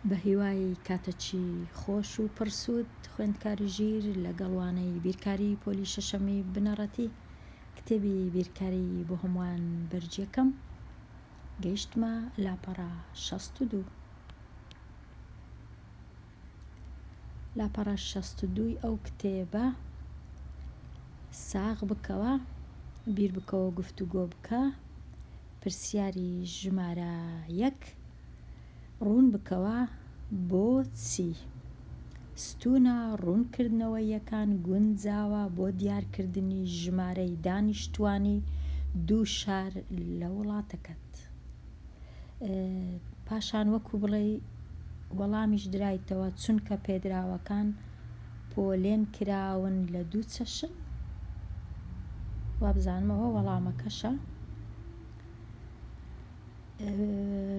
بە هیوای کاتەچی خۆش و پرسوود خوێندکاری ژیر لەگەڵوانەی بیرکاری پۆلی شەشەمی بنەڕەتی کتێبی بیرکاری بۆ هەمووان بەرجەکەم گەیشتمە لاپەڕە 62. لاپەڕە 62 ئەو کتێبە ساغ بکەوە، بیر بکەوە گفتوگۆ بکە، پرسیاری ژمارە 1 ڕوون بکەوە بۆ چی؟ ستونە ڕوونکردنەوەیەکان گونجاوە بۆ دیارکردنی ژمارەی دانیشتوانی دوو شار لە وڵاتەکەت. پاشان وەکو بڵێ وەڵامیش درایتەوە چونکە پێدراوەکان پۆلێن کراون لە دوو چەشن. وابزانمەوە وەڵامەکەشە.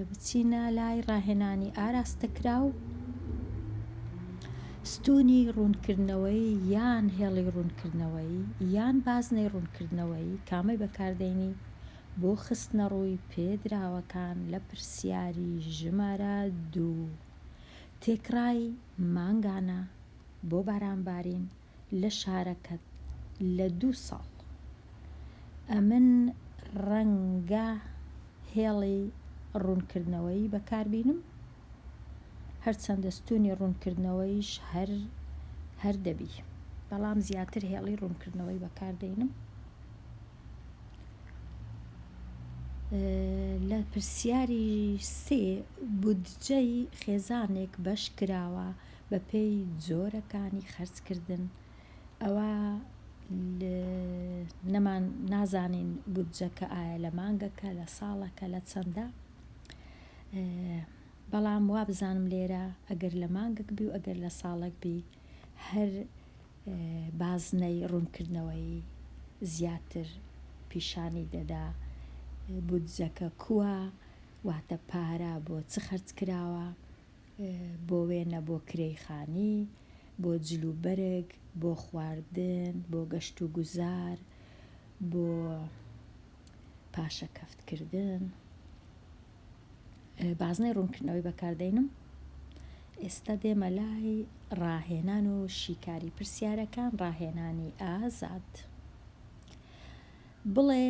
بچینە لای ڕاهێنانی ئاراستەکراو. ستونی ڕوونکردنەوەی یان هێڵی ڕوونکردنەوەی یان بازنەی ڕوونکردنەوەی کامەی بەکاردێنی بۆ خستنە ڕووی پێدراوەکان لە پرسیاری ژمارە 2. تێکڕای مانگانە بۆ بارانبارین لە شارەکەت لە 2 ساڵ. ئەمن ڕەنگە هێڵی ڕوونکردنەوەی بەکاربینم، هەرچەندە ستونی ڕوونکردنەوەیش هەر دەبی، بەڵام زیاتر هێڵی ڕوونکردنەوەی بەکاردێنم. لە پرسیاری 3 بودجەی خێزانێک بەش کراوە بە پێی جۆرەکانی خەرجکردن. ئەوە نەمان نازانین بودجەکە ئایا لە مانگەکە لە ساڵەکە لە چەندە، بەڵام وابزانم لێرە ئەگەر لە مانگەک بی و ئەگەر لە ساڵێک بی هەر بازنەی ڕوونکردنەوەی زیاتر پیشانی دەدا بودجەکە کووە، واتە پارە بۆ چ خەرج کراوە، بۆ وێنە بۆ کرێیخانی، بۆ جلوبەرگ، بۆ خواردن، بۆ گەشت و گوزار، بۆ پاشە کەفتکردن. بازنەی ڕوونکردنەوەی بەکاردێنم. ئێستا دێمە لای ڕاهێنان و شیکاری پرسیارەکان. ڕاهێنانی ئازاد. بڵێ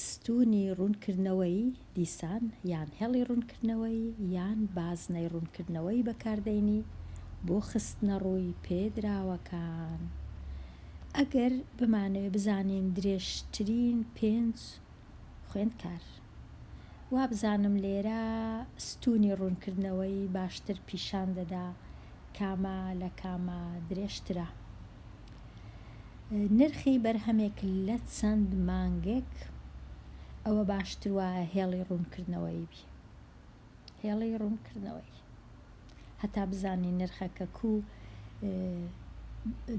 ستونی ڕوونکردنەوەی دیسان یان هێڵی ڕوونکردنەوەی یان بازنەی ڕوونکردنەوەی بەکاردێنی بۆ خستنە ڕووی پێدراوەکان. ئەگەر بمانەوێ بزانین درێژترین 5 خوێندکار، وابزانم لێرە ستونی ڕوونکردنەوەی باشتر پیشان دەدا کامە لە کامە درێژترە. نرخی بەرهەمێک لە چەند مانگێک ئەوە باشتر وایە هێڵی ڕوونکردنەوەی بی. هێڵی ڕوونکردنەوەی هەتا بزانی نرخەکە کو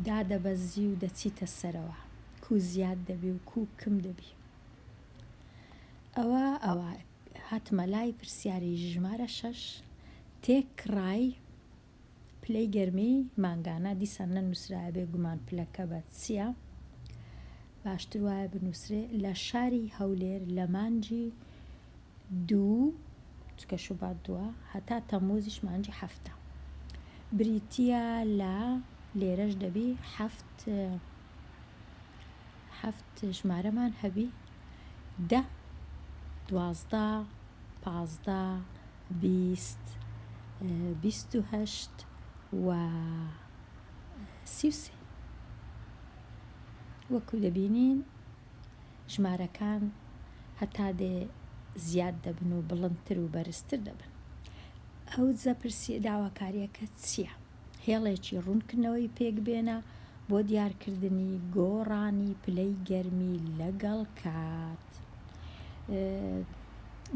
دادەبەزی و دەچیتە سەرەوە، کو زیاد دەبی و کو کم دەبی. ئەوە هاتمە لای پرسیاری ژمارە 6. تێکڕای پلەی گەرمی مانگانە. دیسان نەنووسرایە بێگومان پلەکە بە چییە، باشتر وایە بنووسرێ لە شاری هەولێر لە مانجی 2 چکە شوبات 2 هەتا تەمووزیش مانجی 7 بریتیە لە لێرەش دەبی 7 ژمارەمان هەبی 10 12 15 20 28 و 33. وەکو دەبینین ژمارەکان هەتا دێ زیاد دەبن و بڵندتر و بەرزتر دەبن. ئەو جەپرسی داواکاریەکە چییە؟ هێڵێکی ڕوونکردنەوەی پێک بێنە بۆ دیارکردنی گۆڕانی پلەی گەرمی لەگەڵ کات.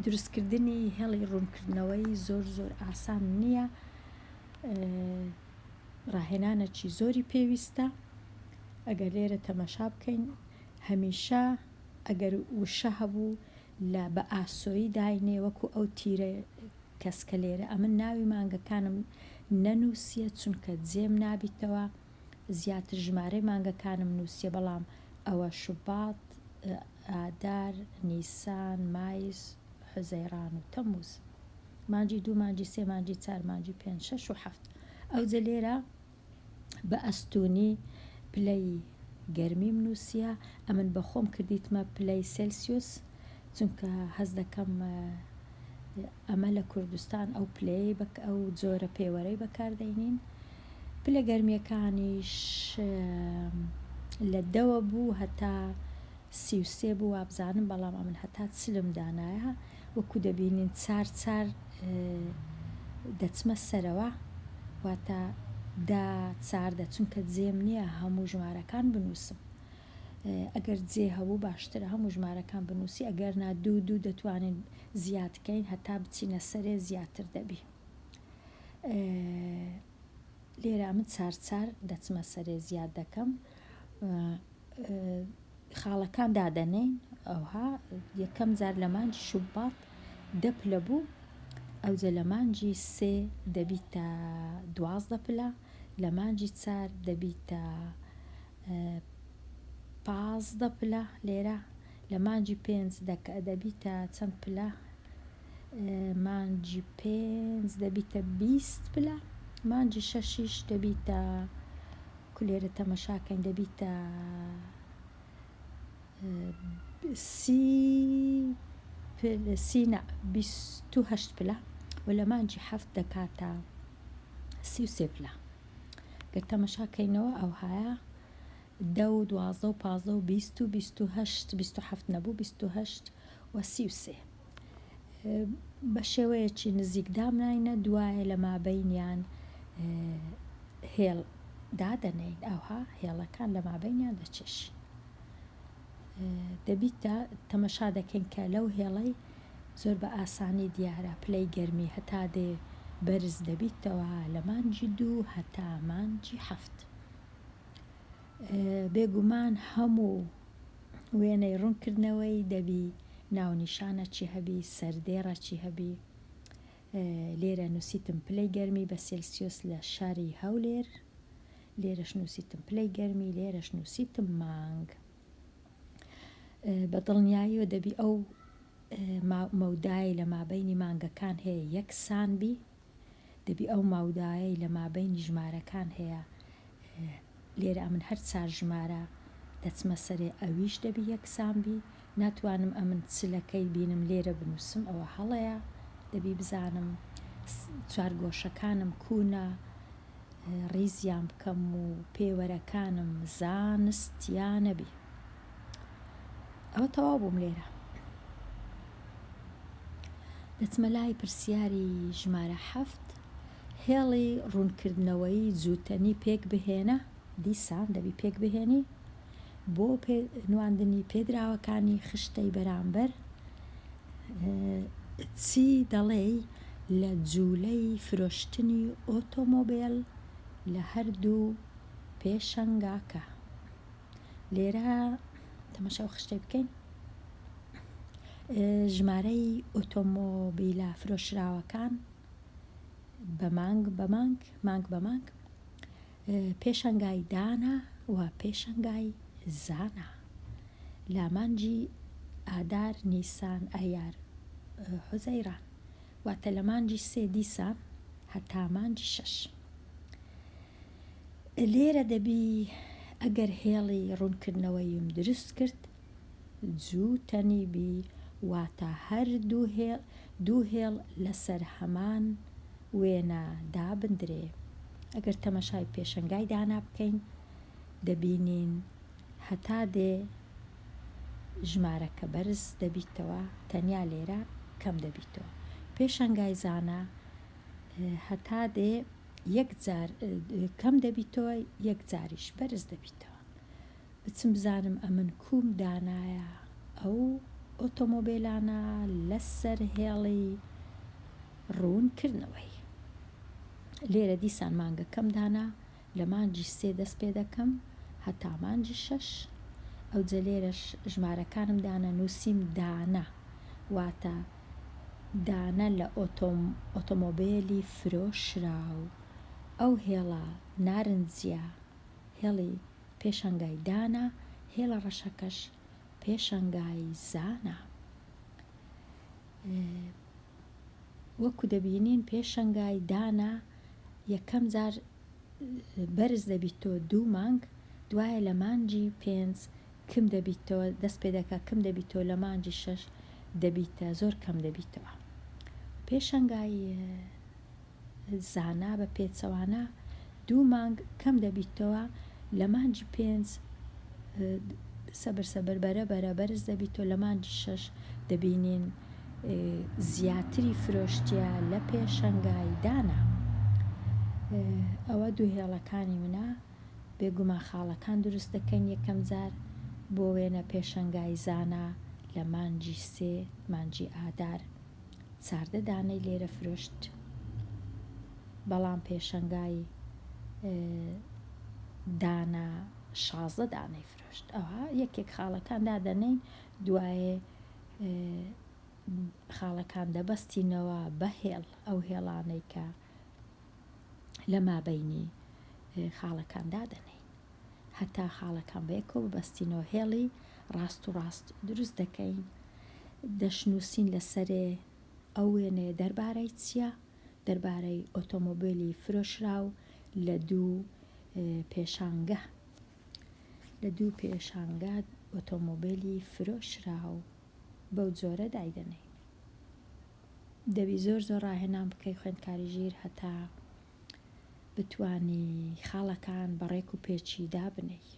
دروستکردنی هێڵی ڕوونکردنەوەی زۆر ئاسان نییە، ڕاهێنانێکی زۆری پێویستە. ئەگەر لێرە تەمەشا بکەین هەمیشە ئەگەر وشە هەبوو لە بە ئاسۆیی داینێ وەکو ئەو تیرە کەسکە لێرە ئەمن ناوی مانگەکانم نەنووسیە چونکە جێم نابیتەوە، زیاتر ژمارەی مانگەکانم نووسیە، بەڵام ئەوە شوبات، ئادار، نیسان، مایس، حزەیران و تەمووز مانجی 2 مانجی 3 مانجی 4 مانجی 5 6 و 7 ئەو جە لێرە بە ئەستوونی پلەی گەرمی منووسە ئەمن بە خۆم کردیتمە پلەی سلسیوس چونکە هەز دەکەم ئەمە لە کوردستان ئەو پلەی ئەو جۆرە پێوەرەی بەکاردەینین پلە گەرمیەکانیش لە 10 بوو هەتا 33 بوو وابزانم بەڵام ئەمن هەتا چلم دانایە وەکو دەبینین چار دەچمە سەرەوە واتە دا چاردە چونکە جێم نییە هەموو ژمارەکان بنووسم ئەگەر جێ هەبوو باشترە هەموو ژمارەکان بنووسی ئەگەر نا 2 دەتوانین زیادکەین هەتا بچینە سەرێ زیاتر دەبی لێرە من چار دەچمە سەرێ زیاد دەکەم خاڵەکان دادەنین ئەوها یەکەم جار لە مانجی شوبات 10 پلە بوو ئەوجە لە مانجی 3 دەبیتە 12 پلە لە مانجی 4 دەبیتە 15 پلە لێرە لە مانجی 5 دەبیتە چەند پلە مانجی 5 دەبیتە 20 پلە مانجی 6 دەبیتە لێرە تەمەشاکەین دەبیتە 28 پلە و لە مانجی 7 دەکاتە 33 پلە گەر تەمەشاکەینەوە ئەو هەیە 10 12 15 20 28 27 نەبوو 28 و 33 بە شێوەیەکی نزیک دامناینە دوایە لە مابەینیان هێڵ دادەنین ئەوها هێڵەکان لە مابەینیان دەچێشی دەبیتە تەمەشا دەکەین کە لەو هێڵەی زۆر بە ئاسانی دیارە پلەی گەرمی هەتا دێ بەرز دەبیتەوە لە مانجی 2 هەتا مانجی 7 بێگومان هەموو وێنەی ڕوونکردنەوەی دەبی ناونیشانە چی هەبی سەردێڕە چی هەبی لێرە نووسیتم پلەی گەرمی بە سلسیوس لە شاری هەولێر لێرەش نووسیتم پلەی گەرمی لێرەش نووسیتم مانگ بە دڵنیاییەوە دەبی ئەو مەودای لە مابەینی مانگەکان هەیە یەکسان بی دەبی ئەو ماودایی لە مابەینی ژمارەکان هەیە لێرە ئەمن هەر چار ژمارە دەچمە سەرێ ئەویش دەبی یەکسان بی ناتوانم ئەمن چلەکەی بینم لێرە بنووسم ئەوە هەڵەیە دەبی بزانم چوارگۆشەکانم کوونە ڕیزیان بکەم و پێوەرەکانم زانستیانەبی ئەوە تەواو بووم لێرە دەچمە لای پرسیاری ژمارە 7 هێڵی ڕوونکردنەوەی جووتەنی پێک بهێنە دیسان دەبی پێک بهێنی بۆ نواندنی پێدراوەکانی خشتەی بەرامبەر چی دەڵێ لە جوولەی فرۆشتنی ئۆتۆمۆبیل لە هەردوو پێشەنگاکە لێرە تەماشا خشتەی بکەین ژمارەی ئۆتۆمۆبیلە فرۆشراوەکان بە مانگ پێشەنگای دانا و پێشەنگای زانا لە مانجی ئادار نیسان ئەیار حوزەیران واتە لە مانجی 3 دیسان هەتا مانجی 6 لێرە دەبی ئەگەر هێڵی ڕوونکردنەوەیم دروست کرد جووتەنی بی واتە هەر دوو هێڵ لەسەر هەمان وێنە دابدرێ ئەگەر تەمەشای پێشەنگای دانا بکەین دەبینین هەتا دێ ژمارەکە بەرز دەبیتەوە تەنیا لێرە کەم دەبیتەوە پێشەنگای زانا هەتا دێ یەکجار کەم دەبیتەوە یەکجاریش بەرز دەبیتەوە بچم بزانم ئەمن کوم دانایە ئەو ئۆتۆمۆبیلانە لەسەر هێڵی ڕوونکردنەوەی لێرە دیسان مانگەکەم دانا لە مانجی 3 دەست پێ دەکەم هەتا مانجی 6 ئەو جە لێرەش ژمارەکانم دانا نووسیم دانا واتە دانە لە ئۆتۆمۆبیلی فرۆشراو ئەو هێڵە نارنجیە هێڵی پێشەنگای دانا هێڵە ڕەشەکەش پێشەنگای زانا وەکو دەبینین پێشەنگای دانا یەکەم جار بەرز دەبیتەوە 2 مانگ، دوایە لە مانجی 5 کم دەبیتەوە، دەست پێ دەکا کم دەبیتەوە، لە مانجی 6 دەبیتە زۆر کەم دەبیتەوە. پێشەنگای زانا بە پێچەوانە 2 مانگ کەم دەبیتەوە، لە مانجی 5 سەبەر بەرە بەرز دەبیتەوە، لە مانجی 6 دەبینین زیاتری فرۆشتیە لە پێشەنگای دانا. ئەوە دوو هێڵەکانی منە، بێگومان خاڵەکان دروست دەکەین یەکەم جار بۆ وێنە پێشەنگای زانا لە مانجی 3 مانجی ئادار 14 دانەی لێرە فرۆشت، بەڵام پێشەنگای دانا 16 دانەی فرۆشت. ئەوە یەکێک خاڵەکان دادەنین، دوایێ خاڵەکان دەبەستینەوە بە هێڵ، ئەو هێڵانەی کە لە مابەینی خاڵەکان دادەنین هەتا خاڵەکان بەیەکەوە ببەستینەوە. هێڵی ڕاست و ڕاست دروست دەکەین، دەشنووسین لەسەرێ ئەو وێنەیە دەربارەی چییە، دەربارەی ئۆتۆمۆبیلی فرۆشراو لە دوو پێشانگە ئۆتۆمۆبیلی فرۆشراو بەو جۆرە دایدەنێ. دەبی زۆر ڕاهێنان بکەی خوێندکاری ژیر هەتا بتوانی خاڵەکان بەڕێک و پێچیدا بنێی.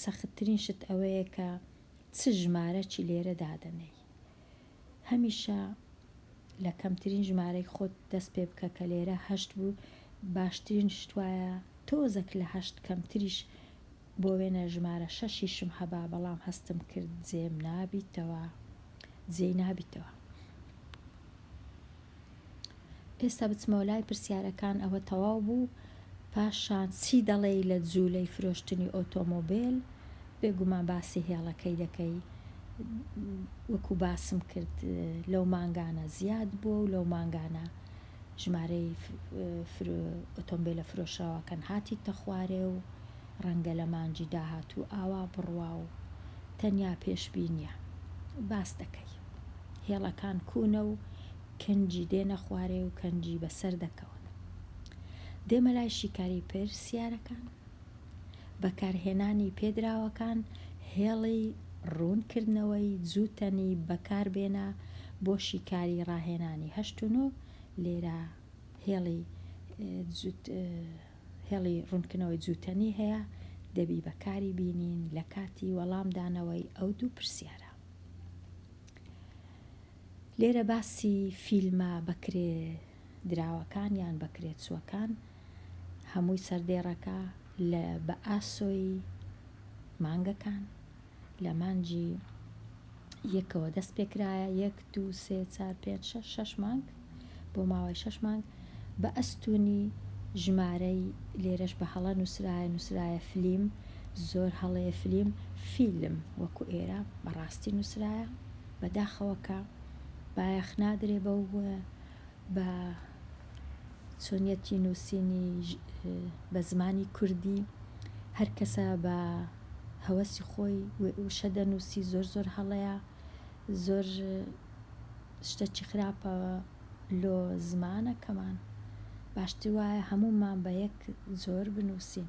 سەختترین شت ئەوەیە کە چ ژمارەی لێرە دادەنێی. هەمیشە لە کەمترین ژمارەی خۆت دەست پێ بکە کە لێرە 8 بوو، باشترین شتوایە تۆزەک لە 8 کەمتریش بۆ وێنە ژمارە 6 هەبا، بەڵام هەستم کرد جێی نابیتەوە. ئێستا بچمەوە لای پرسیارەکان. ئەوە تەواو بوو. پاشان چی دەڵێ لە جوولەی فرۆشتنی ئۆتۆمۆبیل؟ بێگومان باسی هێڵەکەی دەکەی، وەکو باسم کرد لەو مانگانە زیاد بووە و لەو مانگانە ژمارەی ئۆتۆمبیلە فرۆشراوەکەن هاتیتە خوارێ و ڕەنگە لە مانجی داهاتوو ئاوا بڕوا و تەنیا پێشبینیە باس دەکەی. هێڵەکان کوونە و کەنجی دێنە خوارێ و کەنجی بەسەر دەکەون. دێمە لای شیکاری پرسیارەکان. بەکارهێنانی پێدراوەکان هێڵی ڕوونکردنەوەی جووتەنی بەکاربێنە بۆ شیکاری ڕاهێنانی 8 و 9. لێرە هێڵی ڕوونکردنەوەی جووتەنی هەیە، دەبی بەکاری بینین لە کاتی وەڵامدانەوەی ئەو دوو پرسیارە. لێرە باسی فیلمە بەکرێ دراوەکان یان بەکرێ چووەکان هەمووی سەردێڕەکە بە ئاسۆی مانگەکان لە مانجی یەکەوە دەست پێکرایە 1 2 3 4 5 6 مانگ بۆ ماوەی 6 مانگ بە ئەستوونی ژمارەی لێرەش بە هەڵە نووسرایە فلیم، زۆر هەڵەیە فیلم وەکو ئێرە بەڕاستی نووسرایە بەداخەوەکە بایەخ نادرێ بە چۆنیەتی نووسینی بە زمانی کوردی. هەر کەسە بە هەوەسی خۆی وشە دەنووسی، زۆر هەڵەیە، زۆر شتێکی خراپەوە لۆ زمانە کەمان. باشتر وایە هەموومان بە یەک زۆر بنووسین،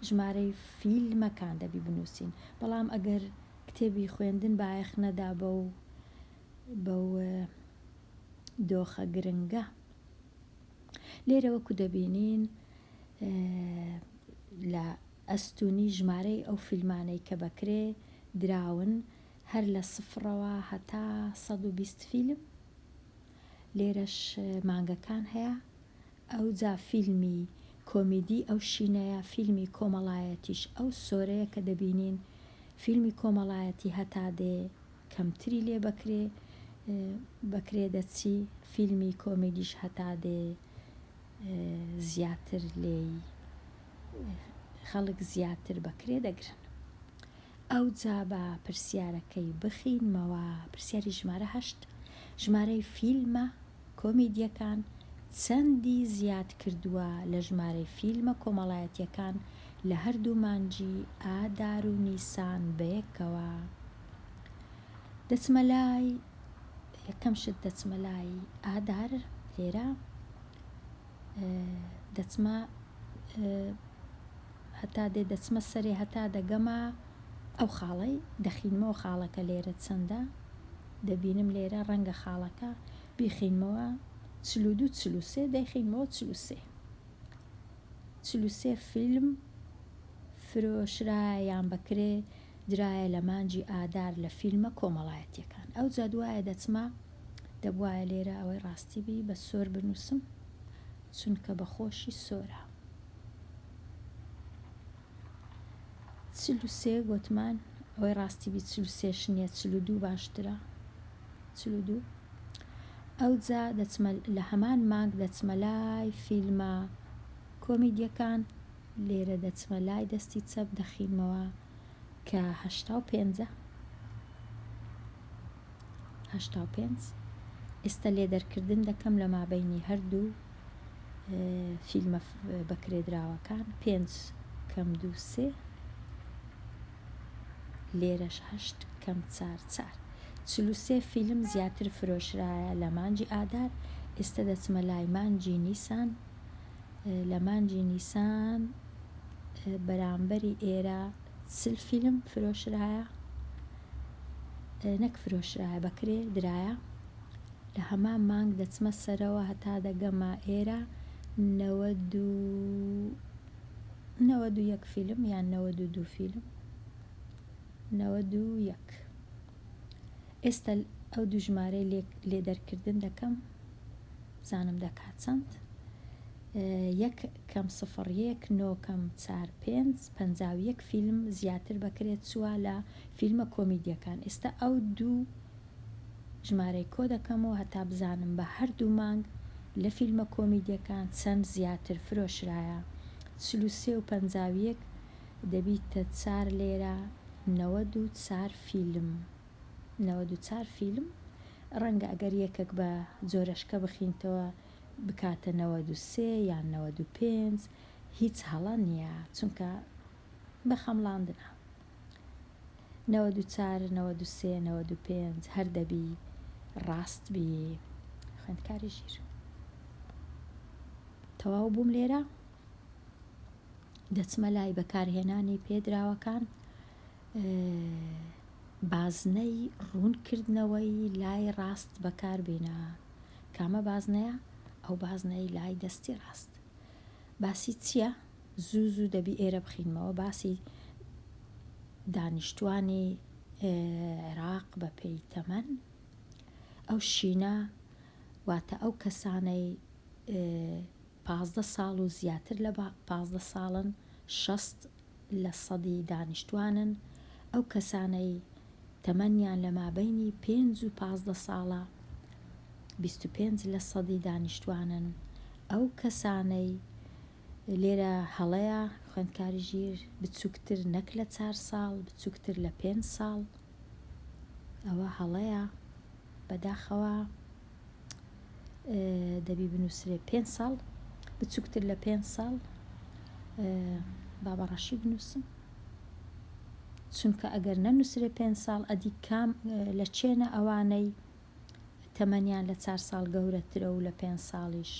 ژمارەی فیلمەکان دەبی بنووسین. بەڵام ئەگەر کتێبی خوێندن بایەخ نەدا بەو دۆخە گرنگە. لێرە وەکو دەبینین لە ئەستوونی ژمارەی ئەو فیلمانەی کە بەکرێ دراون هەر لە 0ەوە هەتا 120 فیلم. لێرەش مانگەکان هەیە. ئەو جا فیلمی کۆمیدی ئەو شینەیە، فیلمی کۆمەڵایەتیش ئەو سۆرەیە کە دەبینین. فیلمی کۆمەڵایەتی هەتا دێ کەمتری لێ بەکرێ دەچی، فیلمی کۆمیدیش هەتا دێ زیاتر لێی خەڵک زیاتر بەکرێ دەگرن. ئەو جا بە پرسیارەکەی بخینمەوە. پرسیاری ژمارە 8 ژمارەی فیلمە کۆمیدیەکان چەندی زیاد کردووە لە ژمارەی فیلمە کۆمەڵایەتیەکان لە هەردوو مانجی ئادار و نیسان بەیەکەوە. دەچمە لای یەکەم شت دەچمە لای ئادار لێرە دەچمە هەتا دەچمە سەرێ هەتا دەگەمە ئەو خاڵەی دەخینمەوە خاڵەکە لێرە چەندە دەبینم لێرە ڕەنگە خاڵەکە بیخینمەوە 42-43 دەیخینمەوە 43 فیلم فرۆشرایە یان بەکرێ درایە لە مانجی ئادار لە فیلمە کۆمەڵایەتیەکان ئەو جا دوایە دەچمە دەبواە لێرە ئەوەی ڕاستی بی بە سۆر بنووسم چونکە بەخۆشی سۆرە 43 گوتمان ئەوەی ڕاستی بی 43 نییە 42 باشترە 42 ئەو جا دەچمە لە هەمان مانگ دەچمە لای فیلمە کۆمیدیەکان لێرە دەچمە لای دەستی چەپ دەخینمەوە کە 85 ئێستا لێدەرکردن دەکەم لە مابەینی هەردوو فیلمە بەکرێدراوەکان 5 کەم 2 3 لێرەش 8 کەم 4 43 فیلم زیاتر فرۆشرایە لە مانجی ئادار ئێستا دەچمە لای مانجی نیسان لە مانجی نیسان بەرامبەری ئێرە 40 فیلم فرۆشرایە نەک فرۆشرایە بەکرێ درایە لە هەمان مانگ دەچمە سەرەوە هەتا دەگەمە ئێرە 91 فیلم یان 92 فیلم 91 ئێستا ئەو دوو ژمارەی لێدەرکردن دەکەم زانم دەکات چەند 1 کەم 01 9 کەم 4 5 51 فیلم زیاتر بەکرێت چووە لە فیلمە کۆمیدیەکان ئێستا ئەو دوو ژمارەی کۆ دەکەمەوە هەتا بزانم بە هەردوو مانگ لە فیلمە کۆمیدیەکان چەند زیاتر فرۆشرایە 43 و 51 دەبیتە 4 لێرە 94 فیلم ڕەنگە ئەگەر یەکێک بە جۆرەشکە بخینتەوە بکاتە 93 یان 95 هیچ هەڵە نییە چونکە بە خەمڵاندنە 94 93 95 هەر دەبی ڕاست بی خوێندکاری ژیر تەواو بووم لێرە دەچمە لای بەکارهێنانی پێدراوەکان بازنەی ڕوونکردنەوەی لای ڕاست بەکاربێنە کامە بازنەیە ئەو بازنەی لای دەستی ڕاست باسی چییە؟ زوو دەبی ئێرە بخینمەوە باسی دانیشتوانی عێراق بە پێی تەمەن ئەو شینە واتە ئەو کەسانەی 15 ساڵ و زیاتر لە 15 ساڵن 60 لە سەدی دانیشتوانن ئەو کەسانەی تەمەنیان لە مابەینی 5 و 15 ساڵە 25 لە سەدی دانیشتوانن ئەو کەسانەی لێرە هەڵەیە خوێندکاری ژیر بچووکتر نەک لە 4 ساڵ بچووکتر لە 5 ساڵ ئەوە هەڵەیە بەداخەوە دەبی بنووسرێ 5 ساڵ بچووکتر لە 5 ساڵ با بەڕەشی بنووسم چونکە ئەگەر نەنووسرێ 5 ساڵ ئەدی کام لە چێنە ئەوانەی تەمەنیان لە 4 ساڵ گەورەترە و لە 5 ساڵیش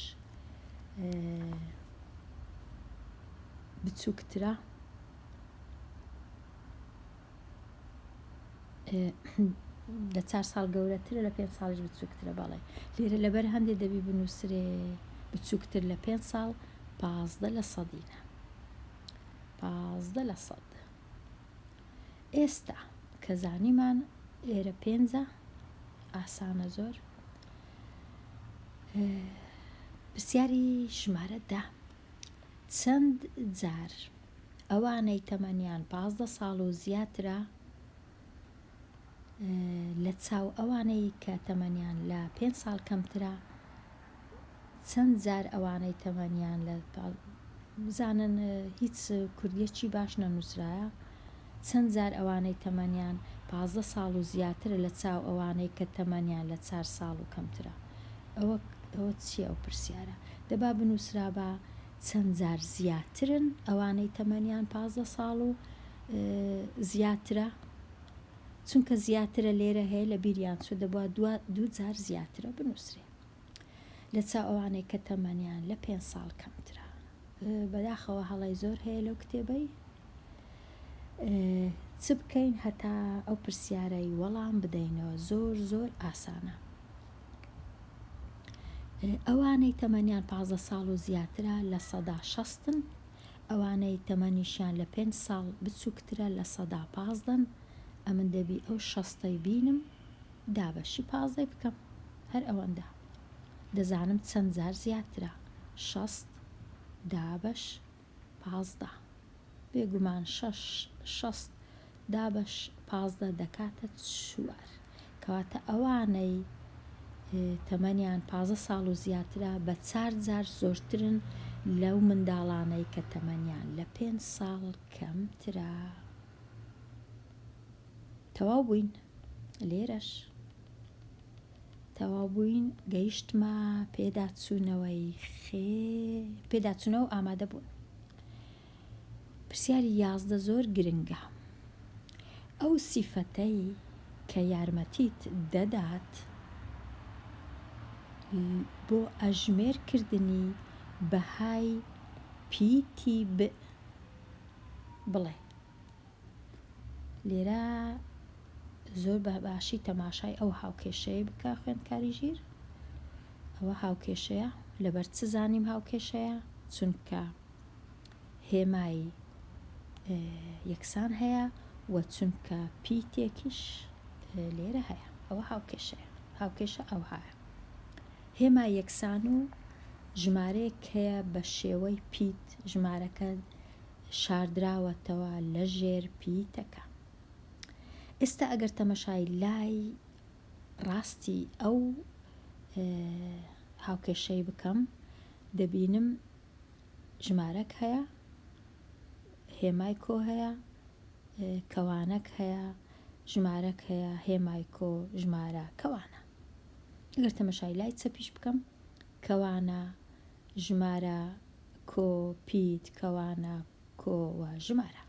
بچووکترە لە 4 ساڵ گەورەترە لە 5 ساڵیش بچووکترە بەڵێ لێرە لەبەر هەندێک دەبی بنووسرێ بچووکتر لە 5 ساڵ 15 لە سەدینە 15 لە سەد ئێستا کە زانیمان ئێرە 5 ئاسانە زۆر پرسیاری ژمارە 10 چەند جار ئەوانەی تەمەنیان 15 ساڵ و زیاترە لە چاو ئەوانەی کە تەمەنیان لە 5 ساڵ کەمترە چەند جار ئەوانەی تەمەنیان لە بزانن هیچ کوردیەکی باش نەنووسرایە چەند جار ئەوانەی تەمەنیان 15 ساڵ و زیاترە لە چاو ئەوانەی کە تەمەنیان لە 4 ساڵ و کەمترە ئەوە چییە ئەو پرسیارە دەبا بنووسرا بە چەند جار زیاترن ئەوانەی تەمەنیان 15 ساڵ و زیاترە چونکە زیاترە لێرە هەیە لە بیریان چوو دەبووە دوو جار زیاترە بنووسێ لە چا ئەوانەی کە تەمەنیان لە 5 ساڵ کەمترە. بەداخەوە هەڵی زۆر هەیە لەو کتێبەی چ بکەین هەتا ئەو پرسیارەی وەڵام بدەینەوە. زۆر ئاسانە. ئەوانەی تەمەنیان 15 ساڵ و زیاترە لە 60%، ئەوانەی تەمەنیشیان لە 5 ساڵ بچووکترە لە 15%. ئەمن دەبی ئەو 60ی بینم دابەشی 15 بکەم، هەر ئەوەندە. دەزانم چەند جار زیاترە. 60 دابەش 15 بێگومان 60 دابەش 15 دەکاتە 4. کەواتە ئەوانەی تەمەنیان 15 ساڵ و زیاترە بە 4 جار زۆرترن لەو منداڵانەی کە تەمەنیان لە 5 ساڵ کەمترە. تەواو بووین. لێرەش تەواو بووین. گەیشتمە پێداچوونەوە ئامادە بوون. پرسیاری 11 زۆر گرنگە. ئەو سیفەتەی کە یارمەتیت دەدات بۆ ئەژمێرکردنی بەهای پیتی بڵێ. لێرە زۆر باشی تەماشای ئەو هاوکێشەیە بکە خوێندکاری ژیر. ئەوە هاوکێشەیە. لەبەر چ زانیم هاوکێشەیە؟ چونکە هێمای یەکسان هەیە و چونکە پیتێکیش لێرە هەیە. ئەوە هاوکێشەیە. هاوکێشە ئەو هەیە. هێما یەکسان و ژمارەیەک هەیە بە شێوەی پیت، ژمارەکە شاردراوەتەوە لە ژێر پیتەکە. ئێستا ئەگەر تەمەشای لای ڕاستی ئەو هاوکێشەی بکەم، دەبینم ژمارەک هەیە، هێمای کۆ هەیە، کەوانەک هەیە، ژمارەک هەیە، هێمای کۆ، ژمارە، کەوانە. ئەگەر تەمەشای لای چەپیش بکەم، کەوانە، ژمارە، کۆ، پیت، کەوانە، کۆ و ژمارە.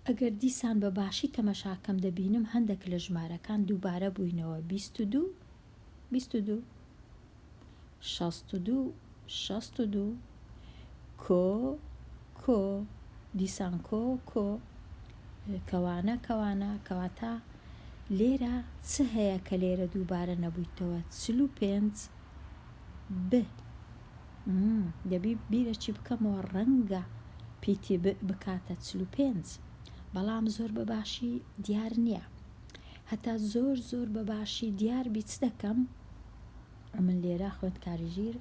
ئەگەر دیسان بە باشی تەمەشاکەم دەبینم هەندێک لە ژمارەکان دووبارە بووینەوە. 22 22 62 62 کۆ کۆ، دیسان کۆ کۆ، کەوانە کەوانە. کەواتە لێرە چ هەیە کە لێرە دووبارە نەبوویتەوە؟ 45 دەبی بیرەکی بکەمەوە ڕەنگە پیتی بکاتە 45، بەڵام زۆر بە باشی دیار نییە. هەتا زۆر بە باشی دیار بیت دەکەم. ئەمن لێرە خوێندکاری ژیر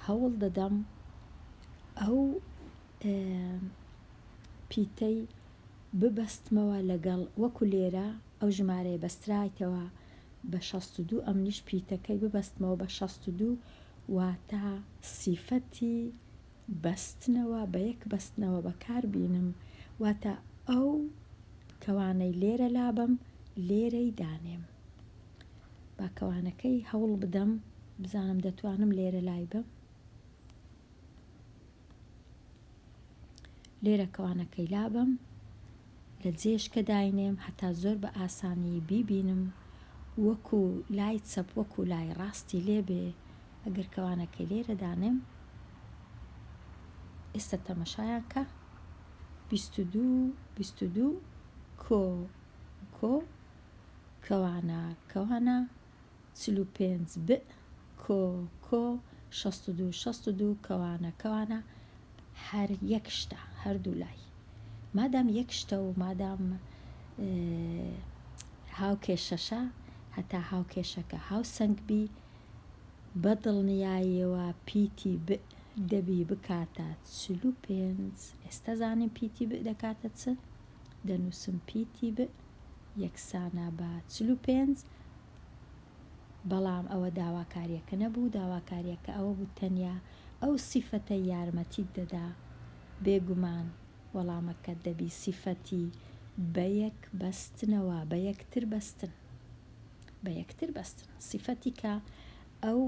هەوڵ دەدەم ئەو پیتەی ببەستمەوە لەگەڵ وەکو لێرە ئەو ژمارەیە بەسترایتەوە بە 62، ئەمنیش پیتەکەی ببەستمەوە بە 62، واتە سیفەتی بەستنەوە بە یەک بەستنەوە بەکار بینم. واتە ئەو کەوانەی لێرە لابم لێرەی دانێم. با کەوانەکەی هەوڵ بدەم بزانم دەتوانم لێرە لای بم. لێرە کەوانەکەی لابم، لە جێشکە داینێم هەتا زۆر بە ئاسانی بیبینم وەکو لای چەپ وەکو لای ڕاستی لێبێ. ئەگەر کەوانەکەی لێرە دانێم، ئێستا تەمەشایان کە 22 22 کۆ کۆ، کەوانە کەوانە، 45 کۆ کۆ، 62 62 کەوانە کەوانە. هەر یەک شتە، هەردوو لای. مادام یەک شتە و مادام هاوکێشەشە، هەتا هاوکێشەکە هاوسەنگبی بە دڵنیاییەوە پیتی دەبی بکاتە 45. ئێستا زانیم پیتی دەکاتە چ؟ دەنووسم پیتی یەکسانە بە 45. بەڵام ئەوە داواکاریەکە نەبوو. داواکاریەکە ئەوە بوو تەنیا ئەو سیفەتە یارمەتیت دەدا. بێگومان وەڵامەکە دەبی سیفەتی بە یەک بەستنەوە، بە یەکتر بەستن، بە یەکتر بەستن. سیفەتی کە ئەو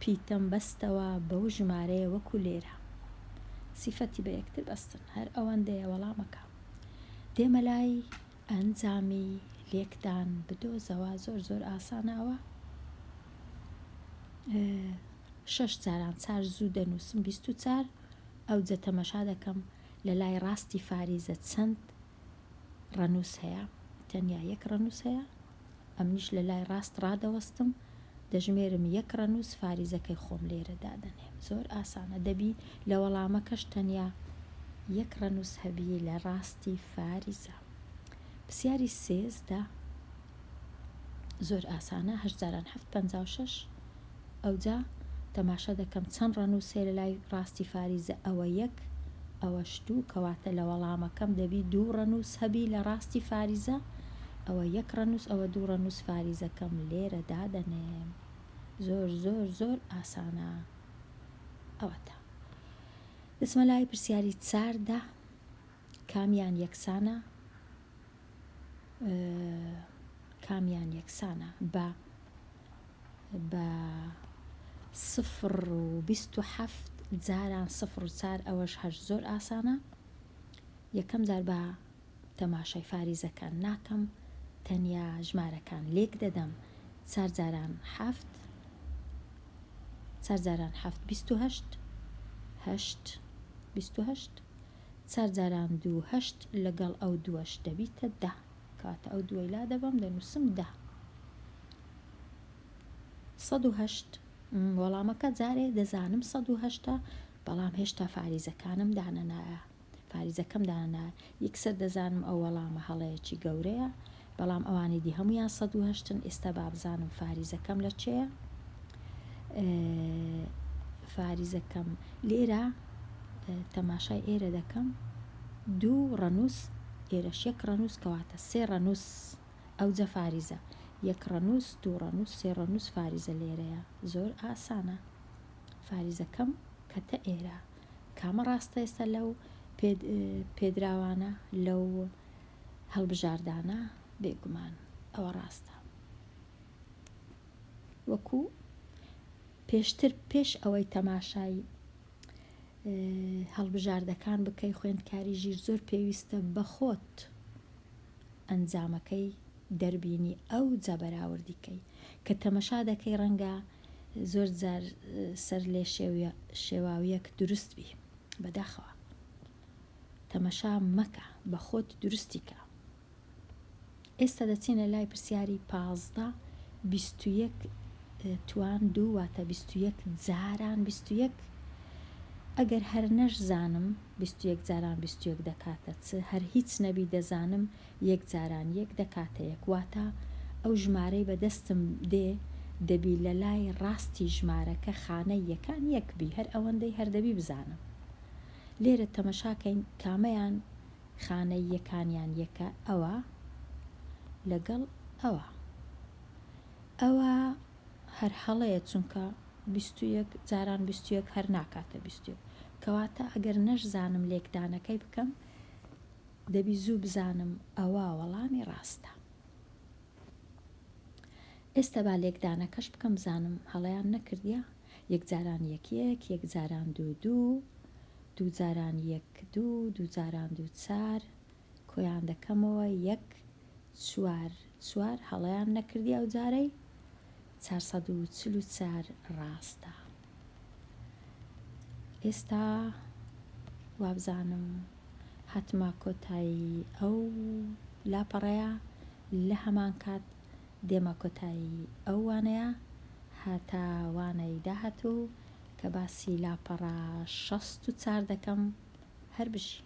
پیتەم بەستەوە بەو ژمارەیە وەکو لێرە. سیفەتی بە یەکتر بەستن هەر ئەوەندەیە وەڵامەکە دێمە لای ئەنجامی لێکدان بدۆزەوە زۆر ئاسانەوە 6 جاران چار زوو دەنووسم 24 ئەو جە تەمەشا دەکەم لە لای ڕاستی فاریزە چەند ڕەنووس هەیە تەنیا یەک ڕەنووس هەیە ئەمنیش لە لای ڕاست ڕادەوەستم دەژمێرم یەک ڕەنووس فاریزەکەی خۆم لێرە دادەنێم زۆر ئاسانە دەبی لە وەڵامەکەش تەنیا یەک ڕەنووس هەبی لە ڕاستی فاریزە پرسیاری سێزدا زۆر ئاسانە 8,756 ئەوجا تەماشا دەکەم چەند ڕەنووسێ لە لای ڕاستی فاریزە ئەوە یەک ئەوەش دوو کەواتە لە وەڵامەکەم دەبی دوو ڕەنووس هەبی لە ڕاستی فاریزە ئەوە یەک ڕەنووس ئەوە دوو ڕەنووس فاریزەکەم لێرە دادەنێم زۆر ئاسانە ئەوەتە دەچمە لای پرسیاری چاردا کامیان یەکسانە بە 0.27 جاران 0.4 ئەوەش هەر زۆر ئاسانە یەکەم جار بە تەماشای فاریزەکان ناکەم تەنیا ژمارەکان لێک دەدەم 4 جاران 7 28 4 جاران 2 8 لەگەڵ ئەو دووەش دەبیتە 10 کاتە ئەو دووەی لا دەبم دەنووسم 108 وەڵامەکە جارێ دەزانم 108 بەڵام هێشتا فاریزەکەم دانەنایە یەکسەر دەزانم ئەو وەڵامە هەڵەیەکی گەورەیە بەڵام ئەوانی دی هەمویان 108 ئێستا با بزانم فاریزەکەم لە چێە فاریزەکەم لێرە تەماشای ئێرە دەکەم دوو ڕەنووس ئێرەش یەک ڕەنووس کەواتە سێ ڕەنووس ئەوجە فاریزە یەک ڕەنووس دوو ڕەنووس سێ ڕەنووس فاریزە لێرەیە زۆر ئاسانە فاریزەکەم کەتە ئێرە کامە ڕاستە ئێستا لەو پێدراوانە لەو هەڵبژاردانە بێگومان ئەوە ڕاستە وەکو پێش ئەوەی تەماشای هەڵبژاردەکان بکەی خوێندکاری ژیر زۆر پێویستە بەخۆت ئەنجامەکەی دەربینی ئەو جا بەراوردیکەی کە تەمەشا دەکەی ڕەنگە زۆر جار سەر لێ شێواویەک دروست بی بەداخەوە تەمەشا مەکە بە خۆت دروستیکە ئێستا دەچینە لای پرسیاری 15 21 توان دوو واتە 21 جاران 21 ئەگەر هەر نەشزانم 21 جاران 21 دەکاتە چ هەر هیچ نەبی دەزانم یەک جاران یەک دەکاتە یەک واتە ئەو ژمارەی بەدەستم دەبی لە لای ڕاستی ژمارەکە خانەی یەکان یەکبی هەر ئەوەندەی هەردەبی بزانم لێرە تەمەشاکەین کامەیان خانەی یەکانیان یەکە ئەوە لەگەڵ ئەوە هەر هەڵەیە چونکە 21 جاران 21 هەر ناکاتە 21 کەواتە ئەگەر نەشزانم لێکدانەکەی بکەم دەبی زوو بزانم ئەوە وەڵامی ڕاستە ئێستا با لێکدانەکەش بکەم بزانم هەڵەیان نەکردیە یەک جاران یەک جاران دوو جاران یەک دوو جاران دوو چار کۆیان دەکەمەوە یەک چوار هەڵەیان نەکردی ئەو جارەی 444 ڕاستە ئێستا وابزانم هاتما کۆتایی ئەو لاپەڕەیە لە هەمان کات دێمە کۆتایی ئەو وانەیە هاتە وانەی داهاتوو کە باسی لاپەڕە 64 دەکەم هەر بژی